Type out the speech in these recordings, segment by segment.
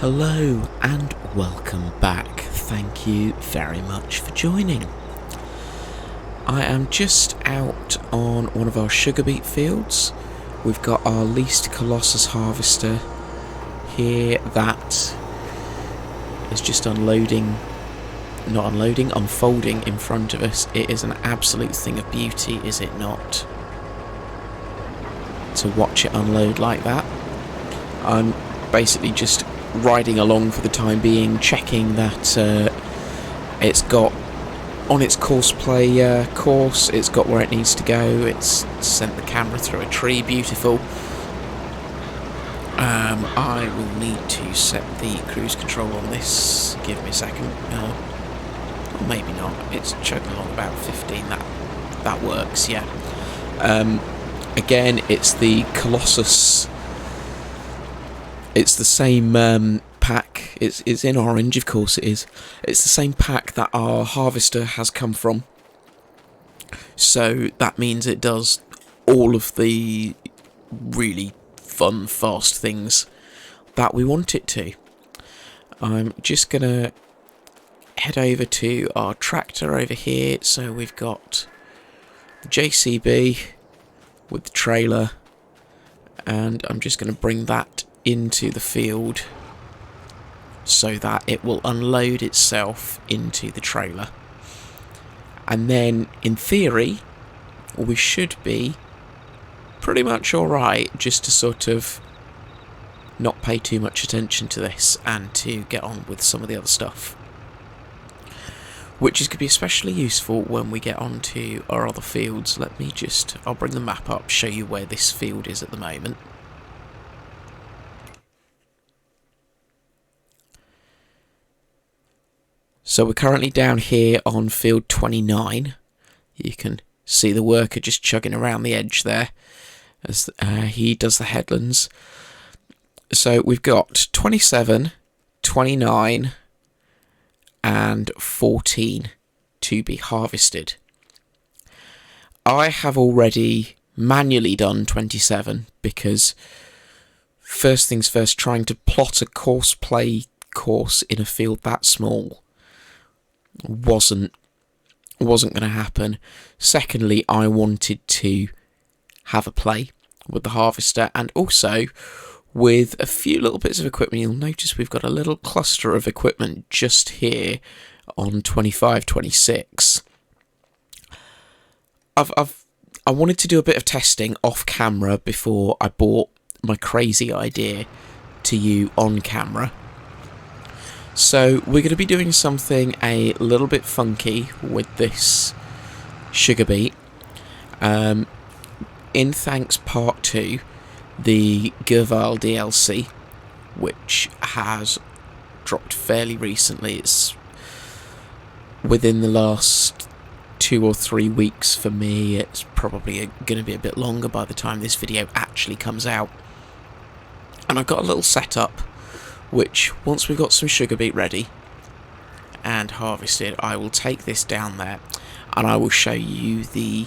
Hello and welcome back. Thank you very much for joining. I am just out on one of our sugar beet fields. We've got our least colossus harvester here that is just unfolding in front of us. It is an absolute thing of beauty, is it not? To watch it unload like that. I'm basically just riding along for the time being, checking that it's got on its course, it's got where it needs to go. It's sent the camera through a tree, beautiful. I will need to set the cruise control on this. Give me a second. Or maybe not. It's chugging along about 15. That works. Yeah. Again, it's the Colossus. It's the same pack. It's in orange, of course it is. It's the same pack that our harvester has come from. So that means it does all of the really fun, fast things that we want it to. I'm just going to head over to our tractor over here. So we've got the JCB with the trailer. And I'm just going to bring that into the field so that it will unload itself into the trailer, and then in theory we should be pretty much alright just to sort of not pay too much attention to this and to get on with some of the other stuff, which is going to be especially useful when we get on to our other fields. I'll bring the map up, show you where this field is at the moment. So we're currently down here on field 29. You can see the worker just chugging around the edge there as he does the headlands. So we've got 27, 29 and 14 to be harvested. I have already manually done 27 because first things first, trying to plot a course in a field that small wasn't going to happen. Secondly, I wanted to have a play with the harvester and also with a few little bits of equipment. You'll notice we've got a little cluster of equipment just here on 25, 26. I wanted to do a bit of testing off camera before I brought my crazy idea to you on camera. So we're going to be doing something a little bit funky with this sugar beet. In thanks part 2, the Goweil DLC, which has dropped fairly recently. It's within the last 2 or 3 weeks for me. It's probably going to be a bit longer by the time this video actually comes out. And I've got a little setup which, once we've got some sugar beet ready and harvested, I will take this down there and I will show you the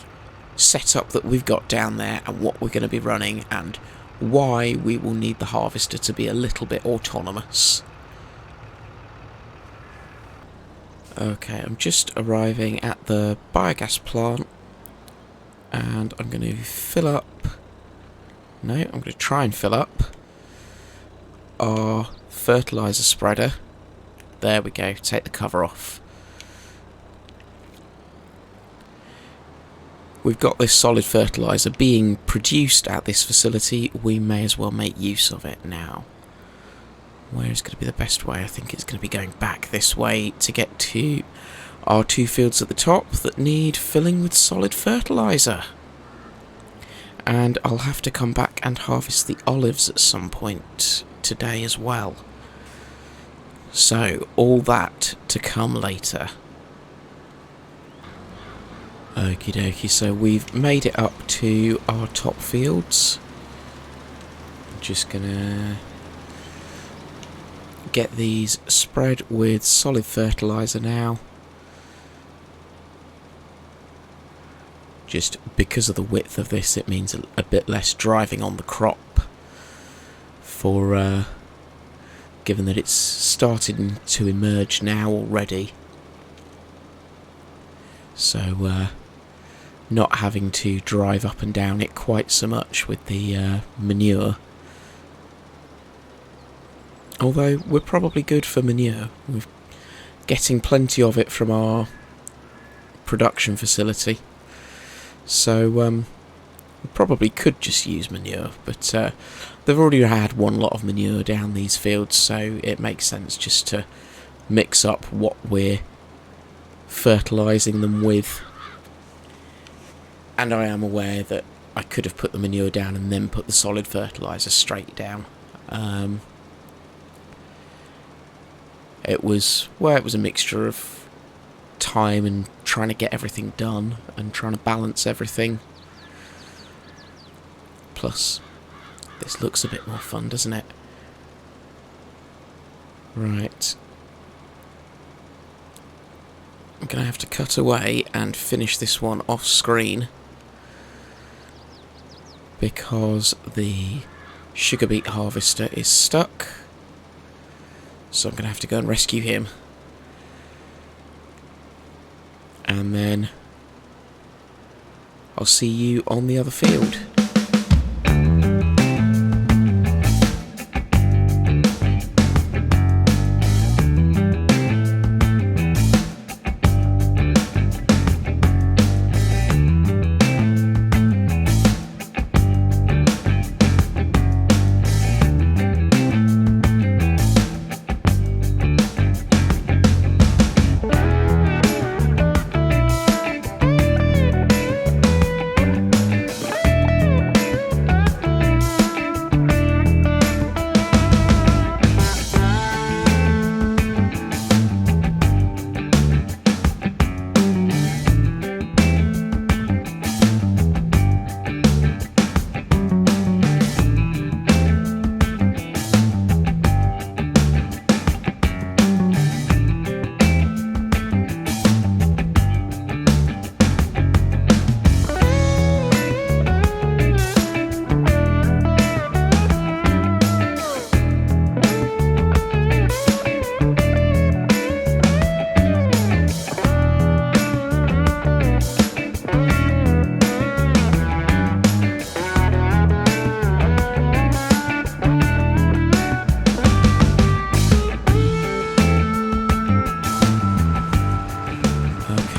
setup that we've got down there and what we're going to be running and why we will need the harvester to be a little bit autonomous. Okay, I'm just arriving at the biogas plant and I'm going to I'm going to try and fill up our fertilizer spreader. There we go, take the cover off. We've got this solid fertilizer being produced at this facility. We may as well make use of it now. Where is going to be the best way? I think it's going to be going back this way to get to our 2 fields at the top that need filling with solid fertilizer. And I'll have to come back and harvest the olives at some point today as well. So, all that to come later. Okie dokie, so we've made it up to our top fields. I'm just gonna get these spread with solid fertilizer now. Just because of the width of this, it means a bit less driving on the crop for given that it's starting to emerge now already. So not having to drive up and down it quite so much with the manure. Although we're probably good for manure. We're getting plenty of it from our production facility. So we probably could just use manure, but they've already had one lot of manure down these fields, so it makes sense just to mix up what we're fertilising them with. And I am aware that I could have put the manure down and then put the solid fertiliser straight down. It was a mixture of time and trying to get everything done and trying to balance everything. Plus, this looks a bit more fun, doesn't it? Right. I'm going to have to cut away and finish this one off screen because the sugar beet harvester is stuck. So I'm going to have to go and rescue him. And then I'll see you on the other field.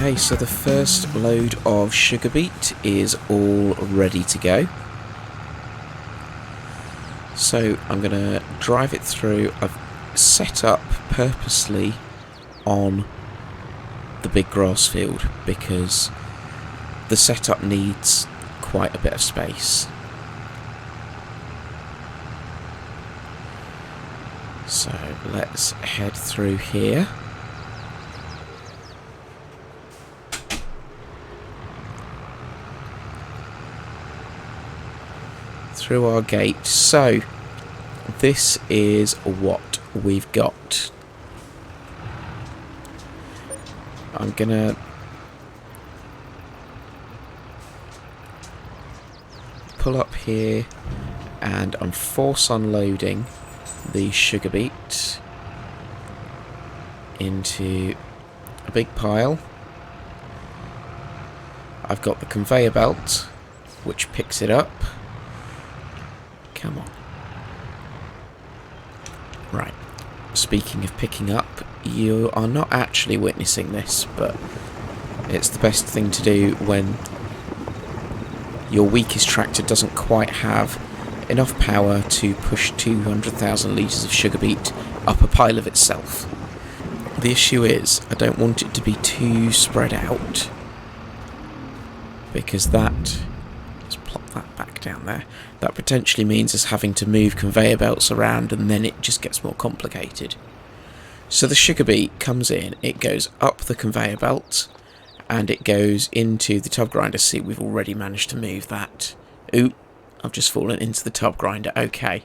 Okay, so the first load of sugar beet is all ready to go. So I'm going to drive it through. I've set up purposely on the big grass field because the setup needs quite a bit of space. So let's head through here. Through our gate. So this is what we've got. I'm gonna pull up here and I'm force unloading the sugar beet into a big pile. I've got the conveyor belt which picks it up. Come on. Right. Speaking of picking up, you are not actually witnessing this, but it's the best thing to do when your weakest tractor doesn't quite have enough power to push 200,000 litres of sugar beet up a pile of itself. The issue is, I don't want it to be too spread out, because that... that back down there. That potentially means us having to move conveyor belts around and then it just gets more complicated. So the sugar beet comes in, it goes up the conveyor belt and it goes into the tub grinder. See, we've already managed to move that. Ooh, I've just fallen into the tub grinder. Okay.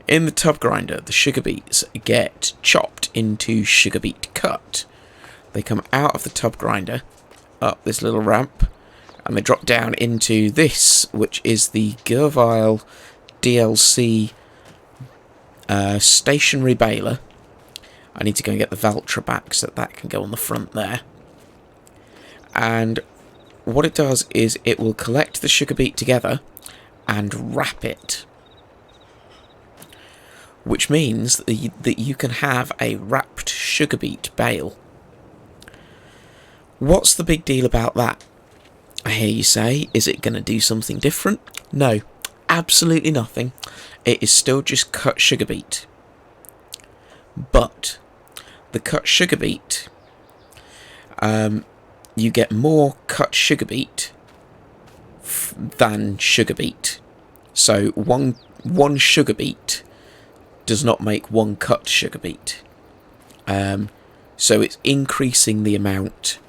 In the tub grinder, the sugar beets get chopped into sugar beet cut. They come out of the tub grinder, up this little ramp, and they drop down into this, which is the Goweil DLC stationary baler. I need to go and get the Valtra back so that can go on the front there. And what it does is it will collect the sugar beet together and wrap it, which means that you can have a wrapped sugar beet bale. What's the big deal about that? I hear you say, is it going to do something different? No, absolutely nothing. It is still just cut sugar beet. But the cut sugar beet, you get more cut sugar beet than sugar beet. So one sugar beet does not make one cut sugar beet. So it's increasing the amount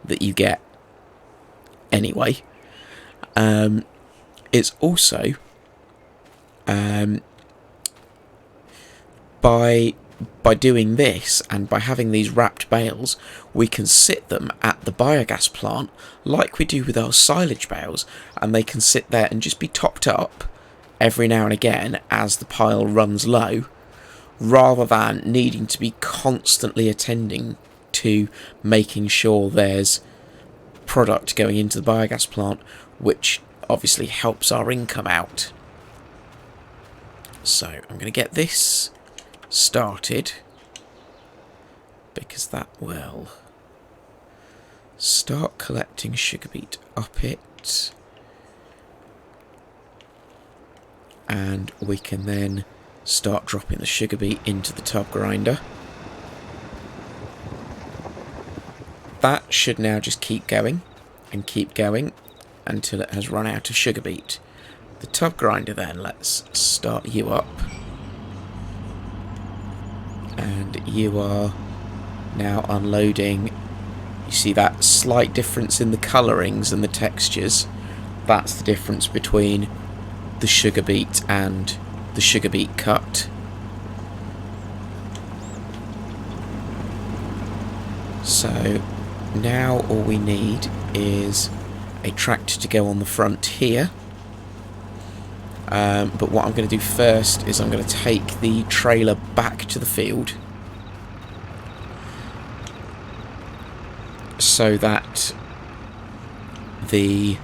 that you get anyway. It's also by doing this and by having these wrapped bales, we can sit them at the biogas plant like we do with our silage bales, and they can sit there and just be topped up every now and again as the pile runs low, rather than needing to be constantly attending to making sure there's product going into the biogas plant, which obviously helps our income out. So I'm going to get this started, because that will start collecting sugar beet up it, and we can then start dropping the sugar beet into the tub grinder. That should now just keep going and keep going until it has run out of sugar beet. The tub grinder then, let's start you up. And you are now unloading. You see that slight difference in the colourings and the textures? That's the difference between the sugar beet and the sugar beet cut. So now all we need is a tractor to go on the front here. But what I'm going to do first is I'm going to take the trailer back to the field so that the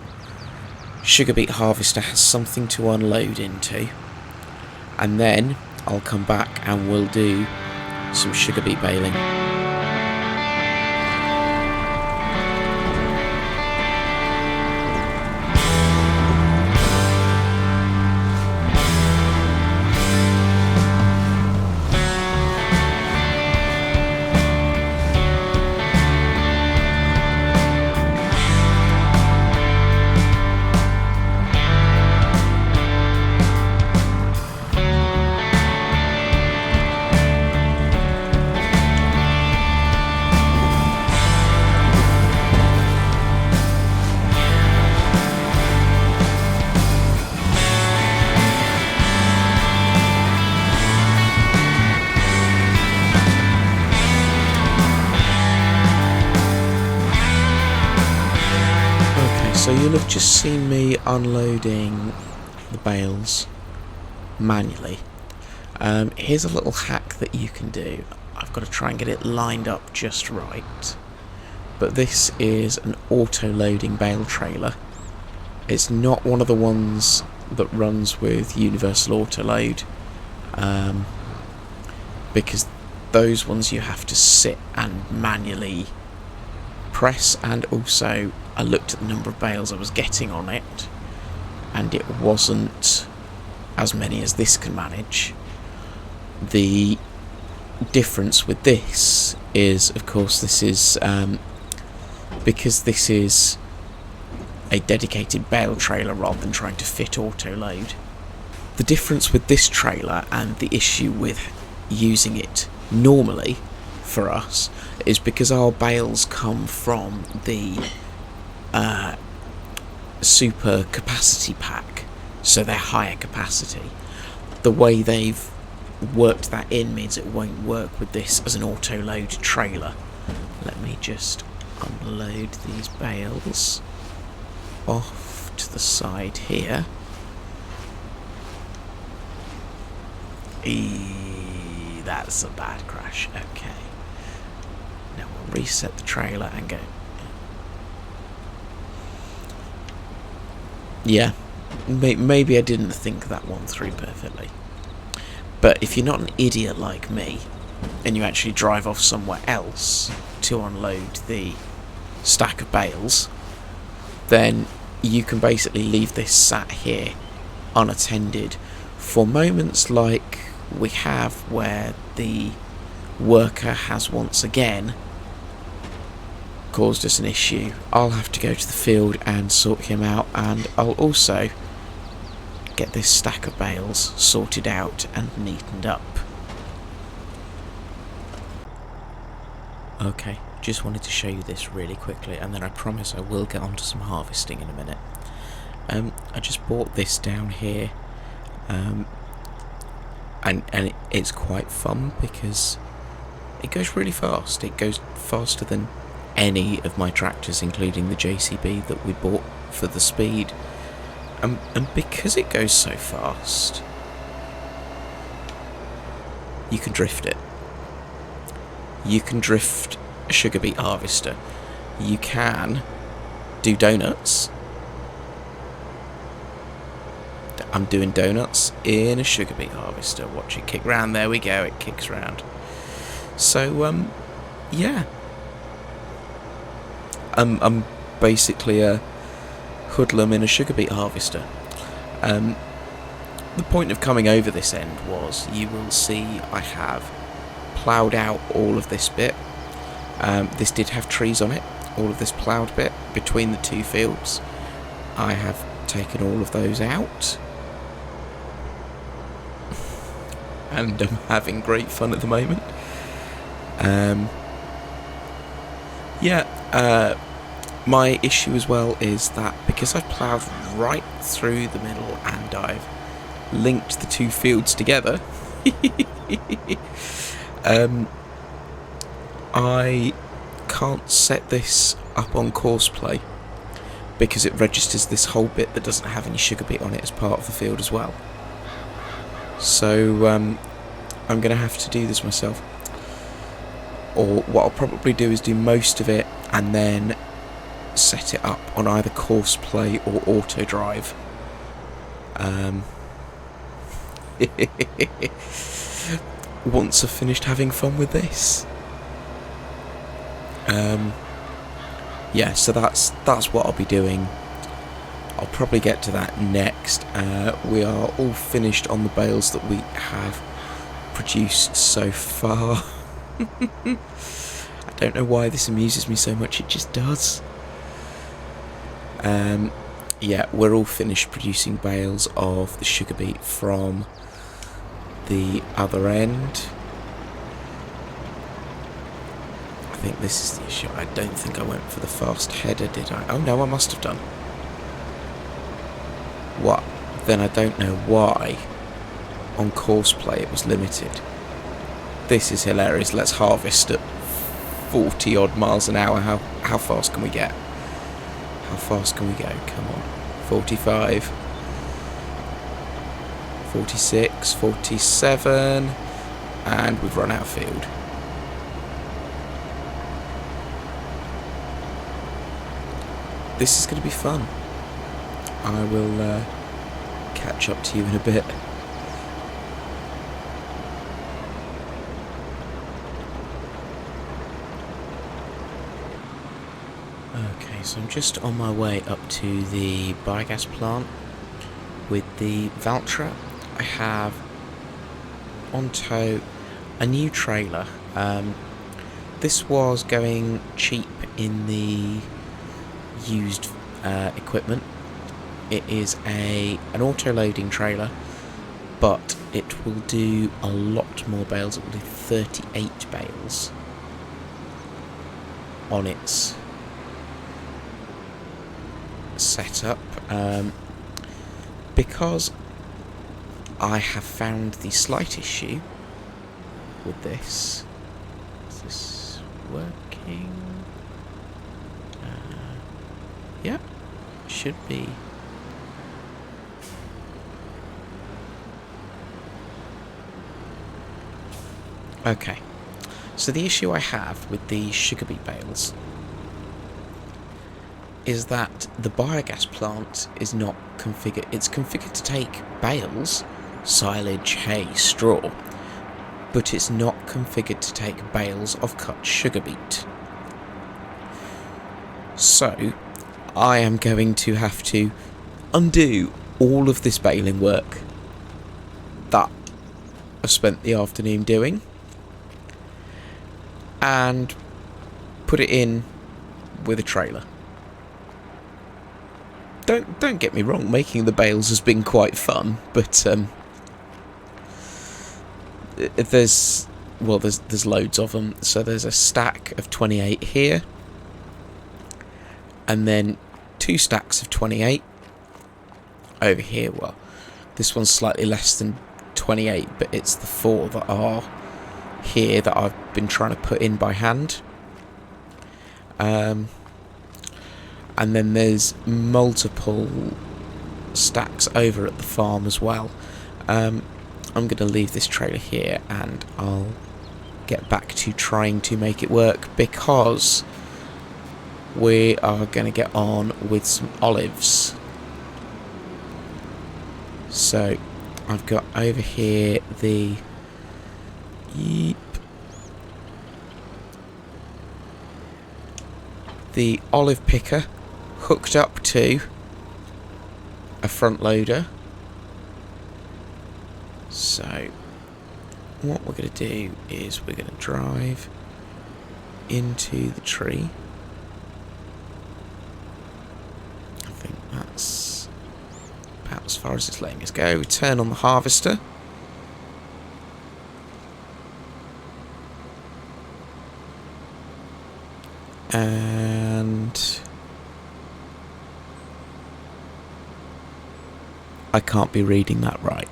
sugar beet harvester has something to unload into, and then I'll come back and we'll do some sugar beet baling. So you'll have just seen me unloading the bales manually. Here's a little hack that you can do. I've got to try and get it lined up just right. But this is an auto-loading bale trailer. It's not one of the ones that runs with universal auto-load, because those ones you have to sit and manually press, and also I looked at the number of bales I was getting on it, and it wasn't as many as this can manage. The difference with this is, of course, this is because this is a dedicated bale trailer rather than trying to fit auto load. The difference with this trailer and the issue with using it normally for us is because our bales come from the super capacity pack, so they're higher capacity. The way they've worked that in means it won't work with this as an auto load trailer. Let me just unload these bales off to the side here. that's a bad crash. Okay. Now we'll reset the trailer and go. Yeah, maybe I didn't think that one through perfectly. But if you're not an idiot like me, and you actually drive off somewhere else to unload the stack of bales, then you can basically leave this sat here unattended for moments like we have where the worker has once again caused us an issue. I'll have to go to the field and sort him out, and I'll also get this stack of bales sorted out and neatened up. Okay, just wanted to show you this really quickly, and then I promise I will get onto some harvesting in a minute. I just bought this down here, and it's quite fun because it goes really fast. It goes faster than any of my tractors, including the JCB that we bought for the speed. And because it goes so fast, you can drift it. You can drift a sugar beet harvester. You can do donuts. I'm doing donuts in a sugar beet harvester. Watch it kick round. There we go. It kicks round. So, yeah. I'm basically a hoodlum in a sugar beet harvester. The point of coming over this end was, you will see I have ploughed out all of this bit. This did have trees on it, all of this ploughed bit between the two fields. I have taken all of those out, and I'm having great fun at the moment. My issue as well is that because I've ploughed right through the middle and I've linked the two fields together, I can't set this up on course play because it registers this whole bit that doesn't have any sugar beet on it as part of the field as well. So I'm going to have to do this myself. Or what I'll probably do is do most of it and then set it up on either course play or auto drive. Once I've finished having fun with this. Yeah, so that's what I'll be doing. I'll probably get to that next. We are all finished on the bales that we have produced so far. I don't know why this amuses me so much, it just does. Yeah, we're all finished producing bales of the sugar beet from the other end. I think this is the issue. I don't think I went for the fast header, did I? Oh no, I must have done. What? Then I don't know why on course play it was limited. This is hilarious. Let's harvest at 40 odd miles an hour. How fast can we get? How fast can we go? Come on. 45, 46, 47, and we've run out of field. This is going to be fun. I will catch up to you in a bit. Okay, so I'm just on my way up to the biogas plant with the Valtra. I have on tow a new trailer. This was going cheap in the used equipment. It is an auto-loading trailer, but it will do a lot more bales. It will do 38 bales on its setup, because I have found the slight issue with this. Is this working? Yeah, should be. Okay, so the issue I have with the sugar beet bales is that the biogas plant is not configured. It's configured to take bales, silage, hay, straw, but it's not configured to take bales of cut sugar beet. So I am going to have to undo all of this baling work that I've spent the afternoon doing and put it in with a trailer. Don't get me wrong, making the bales has been quite fun, but there's loads of them. So there's a stack of 28 here, and then 2 stacks of 28 over here. Well, this one's slightly less than 28, but it's the 4 that are here that I've been trying to put in by hand. And then there's multiple stacks over at the farm as well. I'm going to leave this trailer here and I'll get back to trying to make it work, because we are going to get on with some olives. So I've got over here the olive picker hooked up to a front loader. So what we're going to do is we're going to drive into the tree. I think that's about as far as it's letting us go. We turn on the harvester. And I can't be reading that right.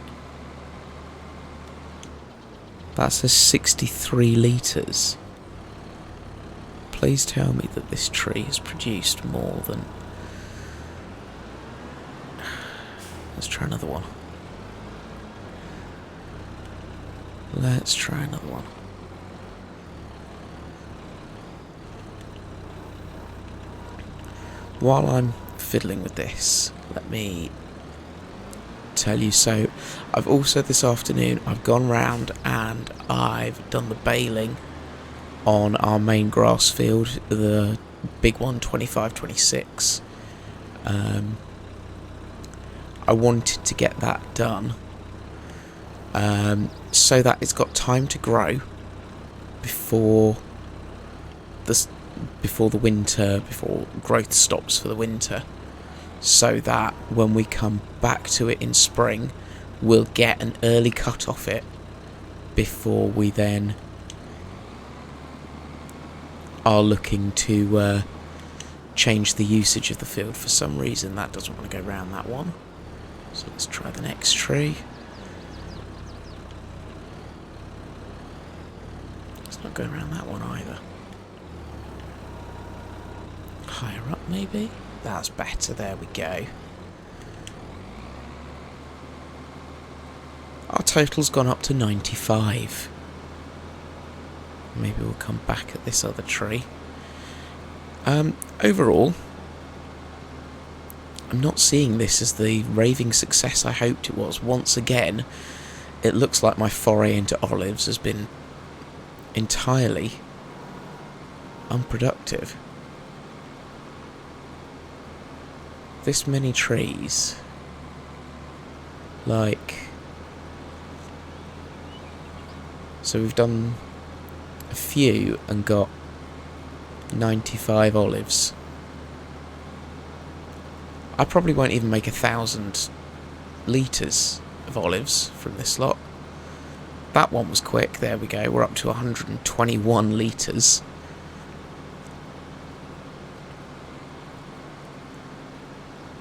That says 63 litres. Please tell me that this tree has produced more than... Let's try another one. Let's try another one. While I'm fiddling with this, let me tell you, so I've also this afternoon I've gone round and I've done the baling on our main grass field, the big one, 25-26. I wanted to get that done so that it's got time to grow before the winter, before growth stops for the winter, so that when we come back to it in spring we'll get an early cut off it before we then are looking to change the usage of the field. For some reason that doesn't want to go round that one, so let's try the next tree. It's not going around that one either. Higher up maybe? That's better, there we go. Our total's gone up to 95. Maybe we'll come back at this other tree. Overall, I'm not seeing this as the raving success I hoped it was. Once again, it looks like my foray into olives has been entirely unproductive. This many trees, like, so we've done a few and got 95 olives. I probably won't even make 1,000 litres of olives from this lot. That one was quick. There we go, we're up to 121 litres.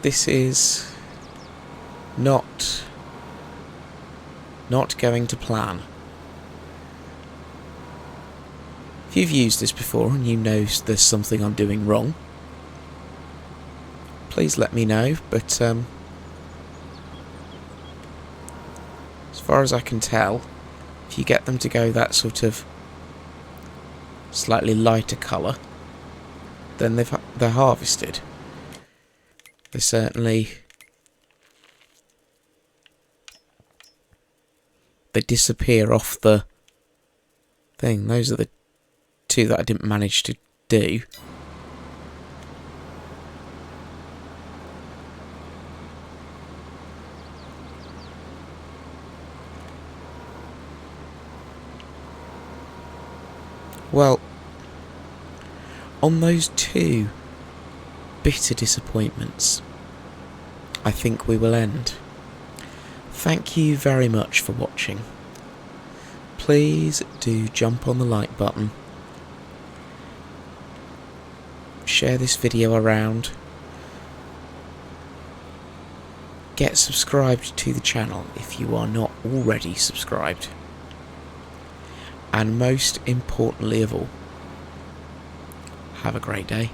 This is not going to plan. If you've used this before and you know there's something I'm doing wrong, please let me know, but as far as I can tell, If you get them to go that sort of slightly lighter colour, then they're harvested. They certainly... they disappear off the thing. Those are the two that I didn't manage to do. Well, on those two bitter disappointments, I think we will end. Thank you very much for watching. Please do jump on the like button, share this video around, get subscribed to the channel if you are not already subscribed, and most importantly of all, have a great day.